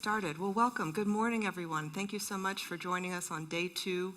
Started. Well, welcome. Good morning, everyone. Thank you so much for joining us on day 2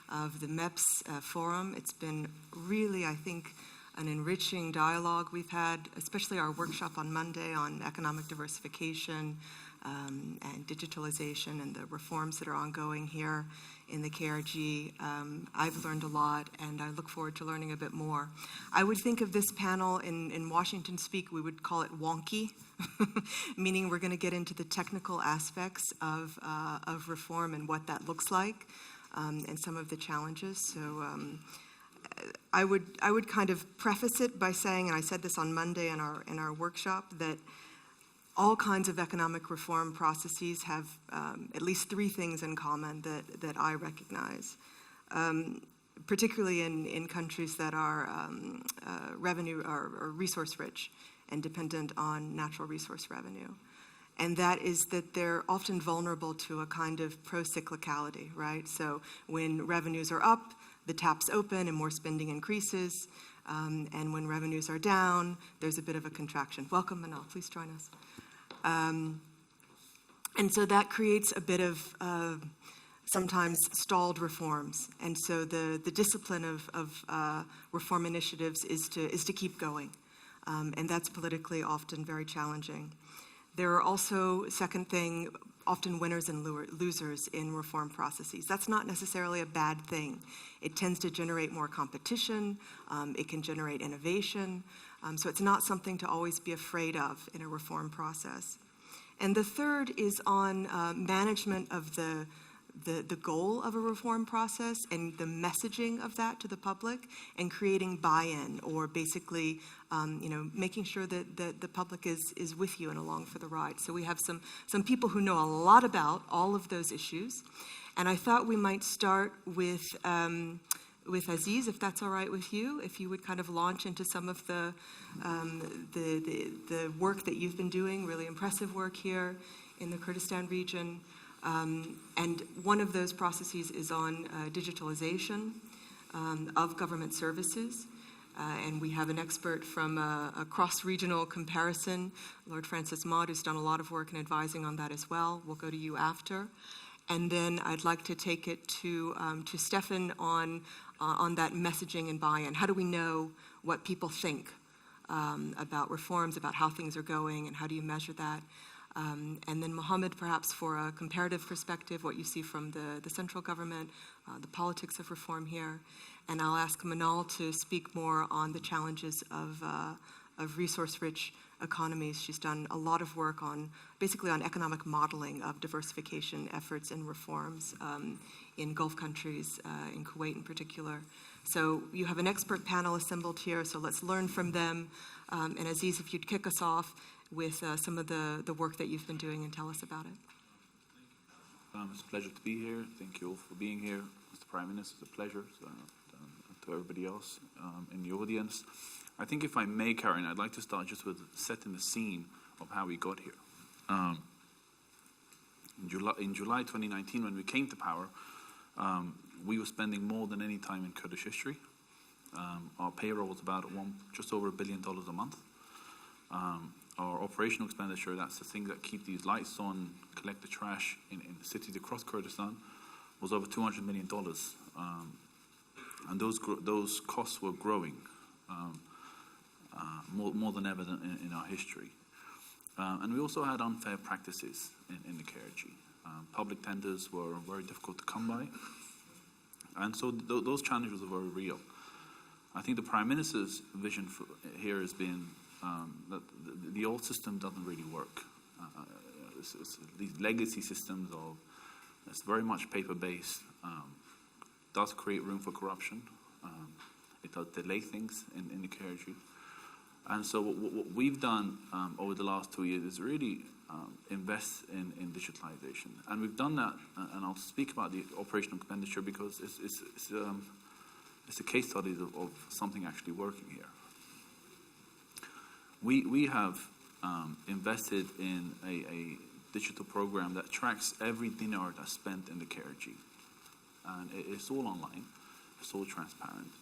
of the MEPS forum. It's been really, I think, an enriching dialogue we've had, especially our workshop on Monday on economic diversification and digitalization and the reforms that are ongoing here in the KRG. I've learned a lot, and I look forward to learning a bit more. I would think of this panel in Washington speak, we would call it wonky, meaning we're going to get into the technical aspects of reform and what that looks like, and some of the challenges. So I would kind of preface it by saying, and I said this on Monday in our workshop, that all kinds of economic reform processes have at least 3 things in common that I recognize, particularly in countries that are revenue or resource rich and dependent on natural resource revenue. And that is that they're often vulnerable to a kind of pro-cyclicality, right? So when revenues are up, the taps open and more spending increases. And when revenues are down, there's a bit of a contraction. Welcome, Manal. Please join us. And so that creates a bit of sometimes stalled reforms. And so the discipline of reform initiatives is to keep going. And that's politically often very challenging. There are also, second thing, often winners and losers in reform processes. That's not necessarily a bad thing. It tends to generate more competition. It can generate innovation. So it's not something to always be afraid of in a reform process. And the third is on management of the goal of a reform process and the messaging of that to the public and creating buy-in, or basically making sure that the public is with you and along for the ride. So we have some people who know a lot about all of those issues. And I thought we might start with Aziz, if that's all right with you, if you would kind of launch into some of the work that you've been doing, really impressive work here in the Kurdistan region. And one of those processes is on digitalization of government services. And we have an expert from a cross-regional comparison, Lord Francis Maud, who's done a lot of work in advising on that as well. We'll go to you after. And then I'd like to take it to Stefan on that messaging and buy-in. How do we know what people think about reforms, about how things are going, and how do you measure that? And then Mohammed, perhaps for a comparative perspective, what you see from the central government, the politics of reform here. And I'll ask Manal to speak more on the challenges of resource-rich economies. She's done a lot of work basically on economic modeling of diversification efforts and reforms in Gulf countries, in Kuwait in particular. So you have an expert panel assembled here, so let's learn from them. And Aziz, if you'd kick us off with some of the work that you've been doing and tell us about it. It's a pleasure to be here. Thank you all for being here. Mr. Prime Minister, it's a pleasure. To everybody else in the audience. I think if I may, Karen, I'd like to start just with setting the scene of how we got here. In July 2019, when we came to power, we were spending more than any time in Kurdish history. Our payroll was about just over $1 billion a month. Our operational expenditure, that's the thing that keep these lights on, collect the trash in the cities across Kurdistan, was over $200 million. And those costs were growing more than ever in our history. And we also had unfair practices in the KRG. Public tenders were very difficult to come by. And so those challenges are very real. I think the Prime Minister's vision here has been that the old system doesn't really work. These legacy systems it's very much paper-based. Does create room for corruption. It does delay things in the KRG. And so what we've done over the last 2 years is really invest in digitalization. And we've done that, and I'll speak about the operational expenditure because it's a case study of something actually working here. We have invested in a digital program that tracks every dinar that's spent in the KRG. And it's all online, it's all transparent.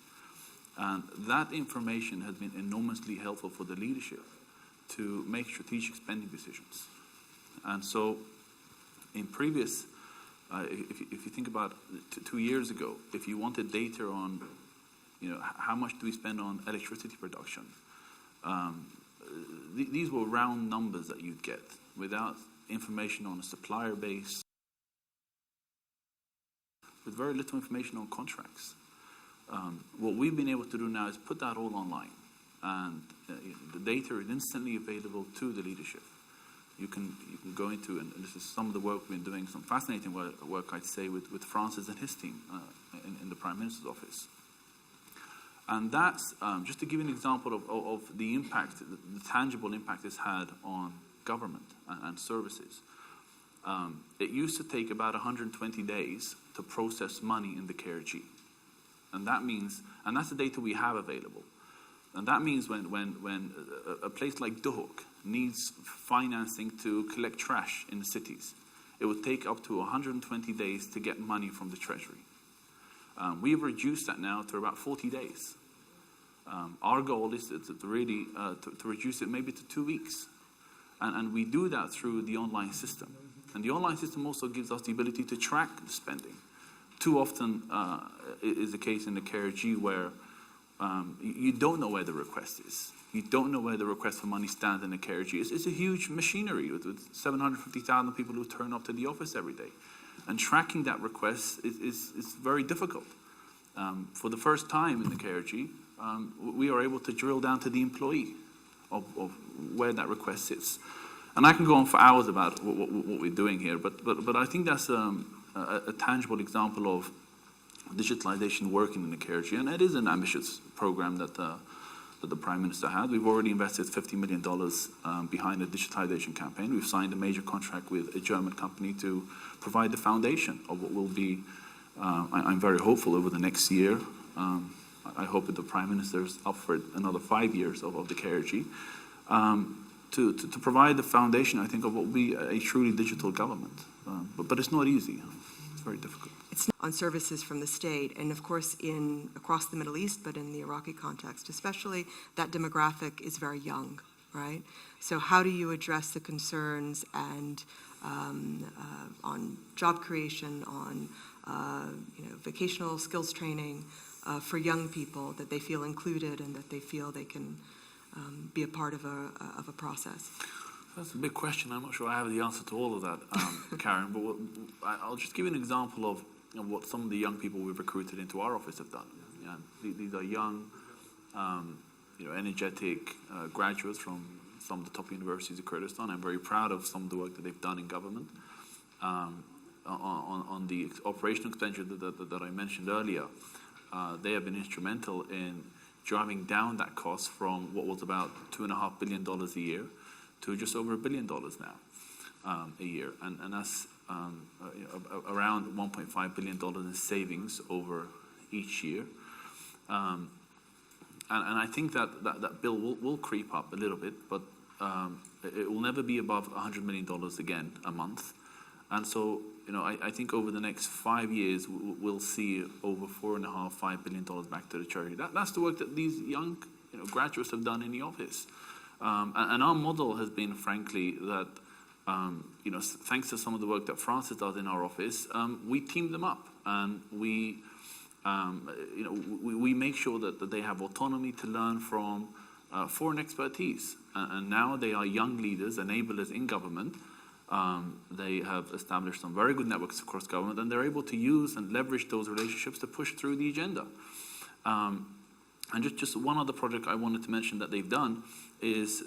And that information has been enormously helpful for the leadership to make strategic spending decisions. And so In previous, if you think about 2 years ago, if you wanted data on, how much do we spend on electricity production, these were round numbers that you'd get without information on a supplier base, with very little information on contracts. What we've been able to do now is put that all online, and the data is instantly available to the leadership. You can go into, and this is some of the work we've been doing, some fascinating work I'd say, with Francis and his team in the Prime Minister's office. And that's, just to give you an example of the impact, the tangible impact it's had on government and services. It used to take about 120 days to process money in the KRG. And that means, and that's the data we have available. And that means when a place like Duhok needs financing to collect trash in the cities, it would take up to 120 days to get money from the Treasury. We've reduced that now to about 40 days. Our goal is to really to reduce it maybe to 2 weeks. And we do that through the online system. And the online system also gives us the ability to track the spending. Too often is the case in the KRG where you don't know where the request is. You don't know where the request for money stands in the KRG. It's a huge machinery with 750,000 people who turn up to the office every day. And tracking that request is very difficult. For the first time in the KRG, we are able to drill down to the employee of where that request sits. And I can go on for hours about what we're doing here, but I think that's a tangible example of digitalization working in the KRG, and it is an ambitious program that the Prime Minister had. We've already invested $50 million behind a digitalization campaign. We've signed a major contract with a German company to provide the foundation of what will be, I'm very hopeful, over the next year. I hope that the Prime Minister is up for another 5 years of the KRG, to provide the foundation, I think, of what will be a truly digital government. But it's not easy. It's very difficult. It's on services from the state, and of course across the Middle East, but in the Iraqi context especially, that demographic is very young, right? So how do you address the concerns and on job creation, on vocational skills training for young people, that they feel included and that they feel they can be a part of a process? That's a big question. I'm not sure I have the answer to all of that, Karen, but I'll just give you an example of what some of the young people we've recruited into our office have done. Yeah, these are young, energetic graduates from some of the top universities of Kurdistan. I'm very proud of some of the work that they've done in government. On the operational expenditure that I mentioned earlier, they have been instrumental in driving down that cost from what was about $2.5 billion a year to just over $1 billion now a year, and that's around $1.5 billion in savings over each year. And I think that bill will creep up a little bit, but it will never be above $100 million again a month. And so, I think over the next 5 years, we'll see over $4.5–5 billion back to the Treasury. That's the work that these young graduates have done in the office. And our model has been, frankly, that thanks to some of the work that Francis does in our office, we team them up, and we make sure that they have autonomy to learn from foreign expertise. And now they are young leaders, enablers in government. They have established some very good networks across government, and they're able to use and leverage those relationships to push through the agenda. And just one other project I wanted to mention that they've done is,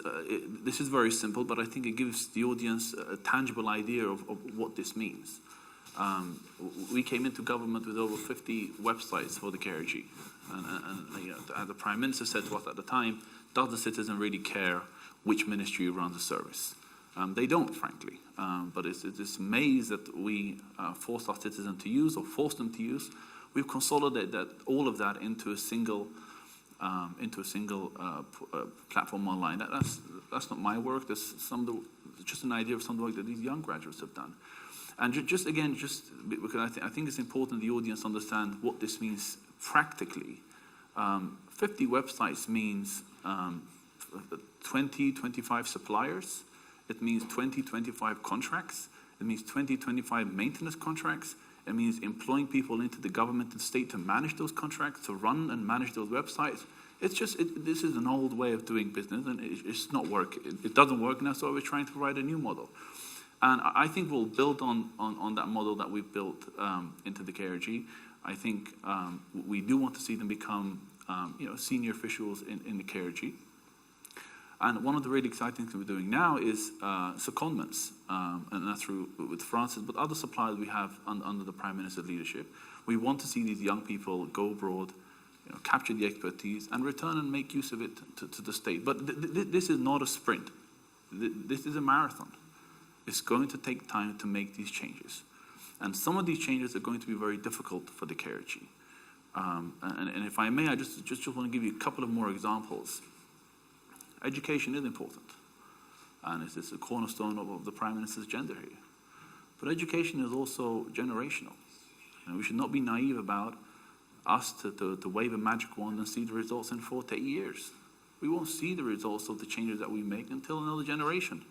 this is very simple, but I think it gives the audience a tangible idea of what this means. We came into government with over 50 websites for the KRG. And the Prime Minister said to us at the time, does the citizen really care which ministry runs the service? They don't, frankly. But it's this maze that we force our citizens to use, or force them to use. We've consolidated all of that into a single platform online. That's not my work. That's just an idea of some of the work that these young graduates have done. And just because I think it's important the audience understand what this means practically. 50 websites means 20–25 suppliers. It means 20–25 contracts. It means 2025 maintenance contracts. It means employing people into the government and state to manage those contracts, to run and manage those websites. It's just, this is an old way of doing business, and it's not work. It doesn't work, and that's why we're trying to provide a new model. And I think we'll build on that model that we've built into the KRG. I think we do want to see them become senior officials in the KRG. And one of the really exciting things we're doing now is secondments, and that's through with Francis, but other suppliers we have under the Prime Minister's leadership. We want to see these young people go abroad, capture the expertise, and return and make use of it to the state. But this is not a sprint. This is a marathon. It's going to take time to make these changes. And some of these changes are going to be very difficult for the KRG. And if I may, I just want to give you a couple of more examples. Education is important, and it's a cornerstone of the Prime Minister's agenda here. But education is also generational. We should not be naive about us to wave a magic wand and see the results in 4 to 8 years. We won't see the results of the changes that we make until another generation.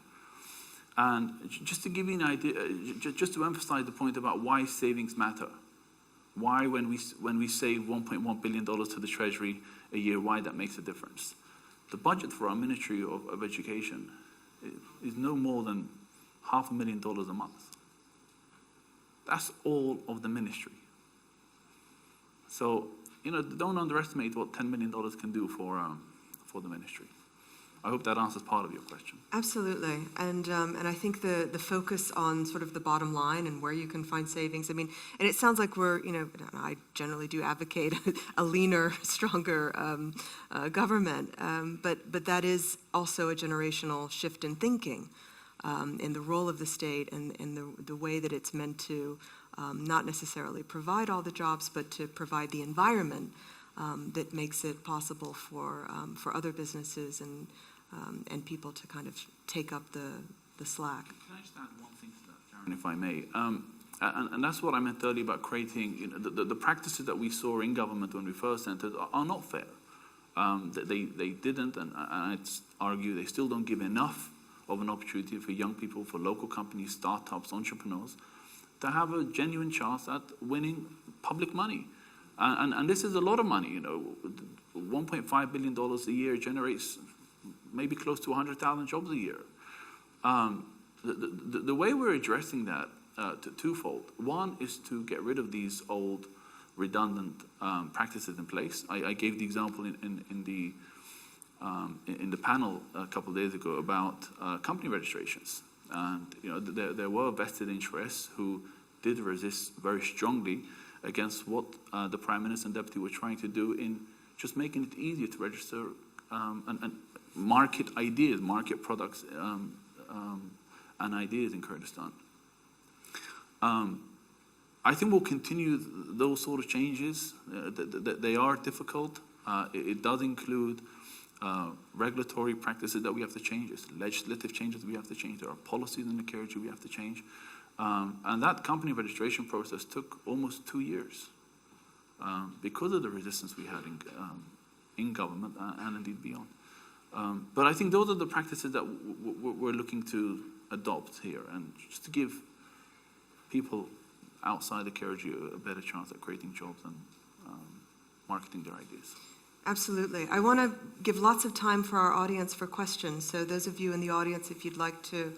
And just to give you an idea, just to emphasize the point about why savings matter, why when we save $1.1 billion to the Treasury a year, why that makes a difference. The budget for our Ministry of Education is no more than $500,000 a month. That's all of the ministry. So, don't underestimate what $10 million can do for the ministry. I hope that answers part of your question. Absolutely, and I think the focus on sort of the bottom line and where you can find savings. I mean, and it sounds like we're, I generally do advocate a leaner, stronger government, but that is also a generational shift in thinking, in the role of the state and the way that it's meant to not necessarily provide all the jobs, but to provide the environment that makes it possible for other businesses and people to kind of take up the slack. Can I just add one thing to that, Karen, if I may? And that's what I meant earlier about creating, the practices that we saw in government when we first entered are not fair. They didn't, and I'd argue they still don't give enough of an opportunity for young people, for local companies, startups, entrepreneurs, to have a genuine chance at winning public money. And this is a lot of money, $1.5 billion a year generates maybe close to 100,000 jobs a year. The way we're addressing that twofold. One is to get rid of these old redundant practices in place. I gave the example in the panel a couple of days ago about company registrations. And there were vested interests who did resist very strongly against what the Prime Minister and Deputy were trying to do in just making it easier to register and market ideas, market products and ideas in Kurdistan. I think we'll continue those sort of changes. They are difficult. It does include regulatory practices that we have to change. It's legislative changes we have to change. There are policies in the KRG we have to change. And that company registration process took almost 2 years because of the resistance we had in government and indeed beyond. But I think those are the practices that we're looking to adopt here, and just to give people outside the KRG a better chance at creating jobs and marketing their ideas. Absolutely. I want to give lots of time for our audience for questions. So those of you in the audience, if you'd like to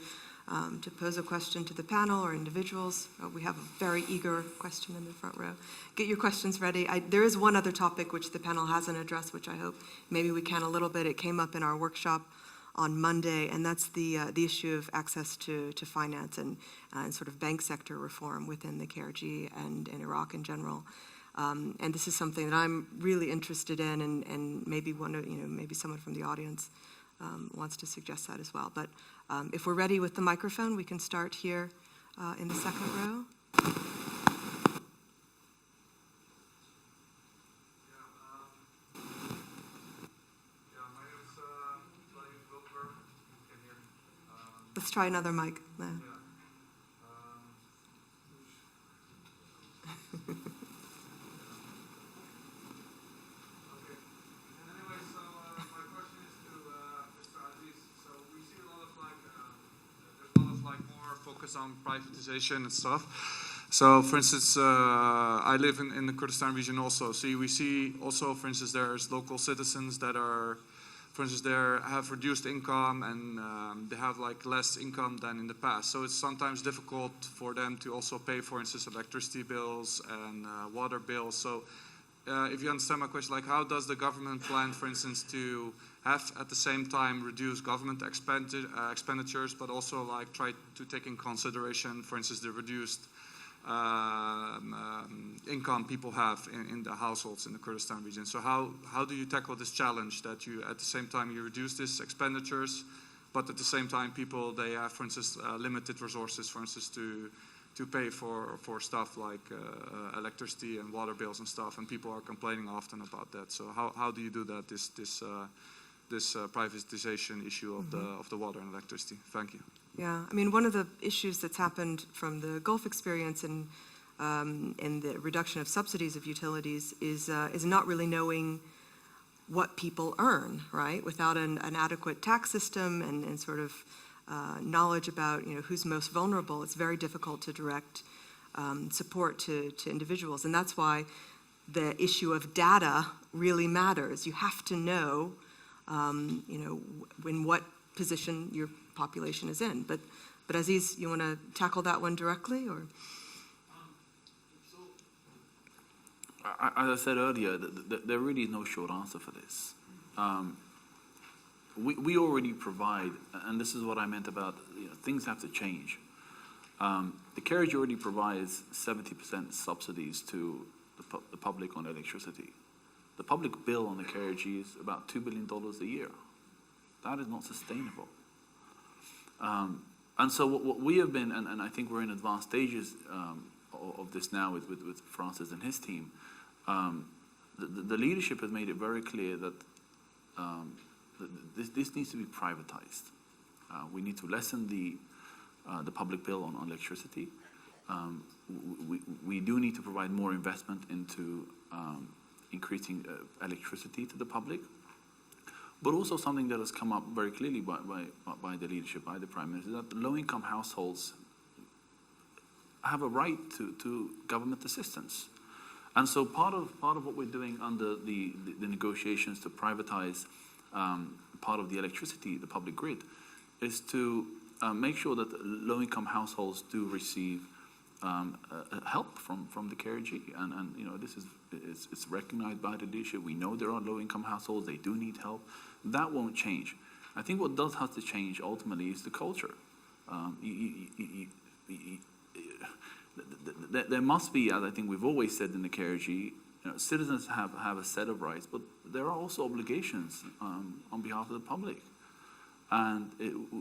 pose a question to the panel or individuals, we have a very eager question in the front row. Get your questions ready. There is one other topic which the panel hasn't addressed, which I hope maybe we can a little bit. It came up in our workshop on Monday, and that's the issue of access to finance and sort of bank sector reform within the KRG and in Iraq in general. And this is something that I'm really interested in, and maybe maybe someone from the audience wants to suggest that as well. But if we're ready with the microphone, we can start here in the second row. Let's try another mic. No. focus on privatization and stuff. So, for instance, I live in the Kurdistan region also. So we see also, for instance, there's local citizens that are, for instance, they have reduced income and they have like less income than in the past. So it's sometimes difficult for them to also pay, for instance, electricity bills and water bills. So if you understand my question, like how does the government plan, for instance, to have at the same time reduce government expenditures, but also like try to take in consideration, for instance, the reduced income people have in the households in the Kurdistan region. So how do you tackle this challenge that you, at the same time, you reduce these expenditures, but at the same time people, they have, for instance, limited resources, for instance, to pay for stuff like electricity and water bills and stuff, and people are complaining often about that. So how do you do that, this privatization issue of the water and electricity? Thank you. Yeah, I mean, one of the issues that's happened from the Gulf experience and the reduction of subsidies of utilities is not really knowing what people earn, right? Without an adequate tax system and sort of knowledge about who's most vulnerable, it's very difficult to direct support to individuals, and that's why the issue of data really matters. You have to know, in what position your population is in. But Aziz, you want to tackle that one directly, or? As I said earlier, there really is no short answer for this. We already provide, and this is what I meant about things have to change. The KRG already provides 70% subsidies to the public on electricity. The public bill on the KRG is about $2 billion a year. That is not sustainable. And so what we have been, and I think we're in advanced stages of this now with Francis and his team, the leadership has made it very clear that this needs to be privatized. We need to lessen the public bill on electricity. We do need to provide more investment into increasing electricity to the public. But also something that has come up very clearly by the leadership, by the Prime Minister, that low-income households have a right to government assistance. And so part of what we're doing under the negotiations to privatize part of the electricity, the public grid, is to make sure that low-income households do receive help from the KRG, and this it's recognized by the leadership. We know there are low-income households; they do need help. That won't change. I think what does have to change ultimately is the culture. There must be, as I think we've always said in the KRG, citizens have a set of rights, but there are also obligations on behalf of the public, and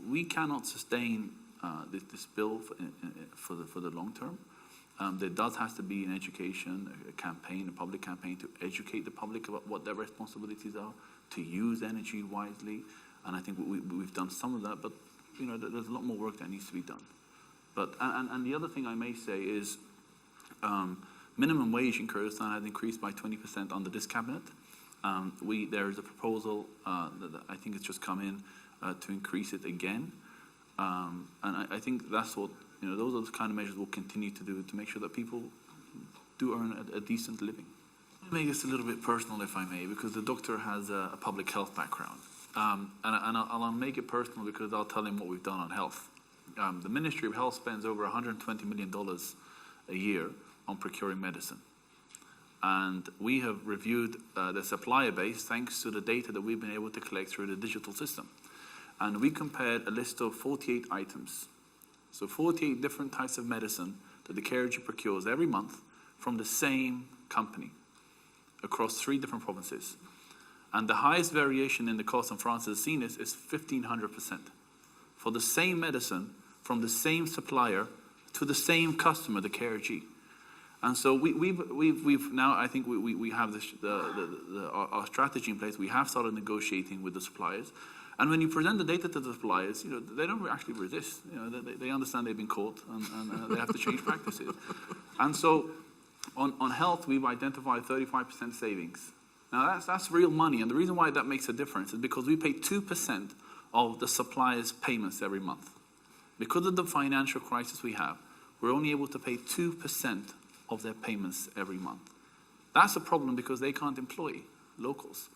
we cannot sustain this bill for the long term. There has to be an education, a campaign, a public campaign to educate the public about what their responsibilities are, to use energy wisely, and I think we've done some of that, but there's a lot more work that needs to be done. But and the other thing I may say is minimum wage in Kurdistan has increased by 20% under this cabinet. There is a proposal that I think it's just come in to increase it again. And I think that's what, those are the kind of measures we'll continue to do to make sure that people do earn a decent living. I'll make this a little bit personal, if I may, because the doctor has a public health background. And I'll make it personal because I'll tell him what we've done on health. The Ministry of Health spends over $120 million a year on procuring medicine. And we have reviewed the supplier base thanks to the data that we've been able to collect through the digital system. And we compared a list of 48 items. So 48 different types of medicine that the KRG procures every month from the same company across 3 different provinces. And the highest variation in the cost in France has seen is 1,500% for the same medicine from the same supplier to the same customer, the KRG. And so we've now, I think we have our strategy in place. We have started negotiating with the suppliers. And when you present the data to the suppliers, they don't actually resist. They understand they've been caught and they have to change practices. And so on health, we've identified 35% savings. Now that's real money. And the reason why that makes a difference is because we pay 2% of the supplier's payments every month. because of the financial crisis we have, we're only able to pay 2% of their payments every month. That's a problem because they can't employ locals.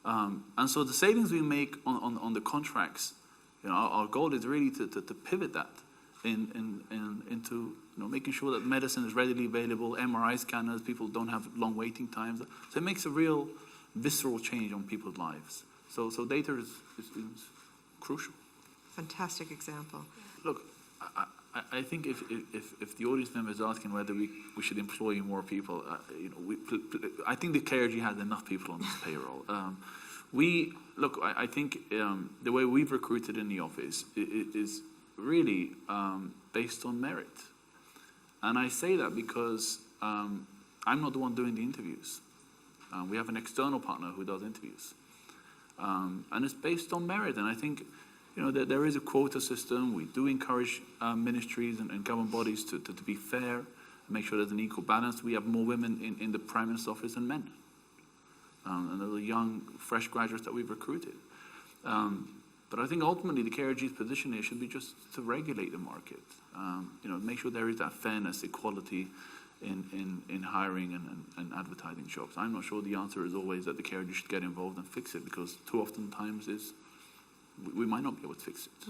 And so the savings we make on the contracts, our goal is really to pivot that into making sure that medicine is readily available, MRI scanners, people don't have long waiting times. So it makes a real visceral change on people's lives. So data is crucial. Fantastic example. Look, I think if the audience member is asking whether we should employ more people, I think the KRG has enough people on this payroll. I think the way we've recruited in the office is really based on merit. And I say that because I'm not the one doing the interviews. We have an external partner who does interviews. And it's based on merit. And I think that there is a quota system. We do encourage ministries and government bodies to be fair and make sure there's an equal balance. We have more women in the Prime Minister's office than men. And those are young, fresh graduates that we've recruited. But I think ultimately the KRG's position here should be just to regulate the market. Make sure there is that fairness, equality in hiring and advertising jobs. I'm not sure the answer is always that the KRG should get involved and fix it, because too often times we might not be able to fix it.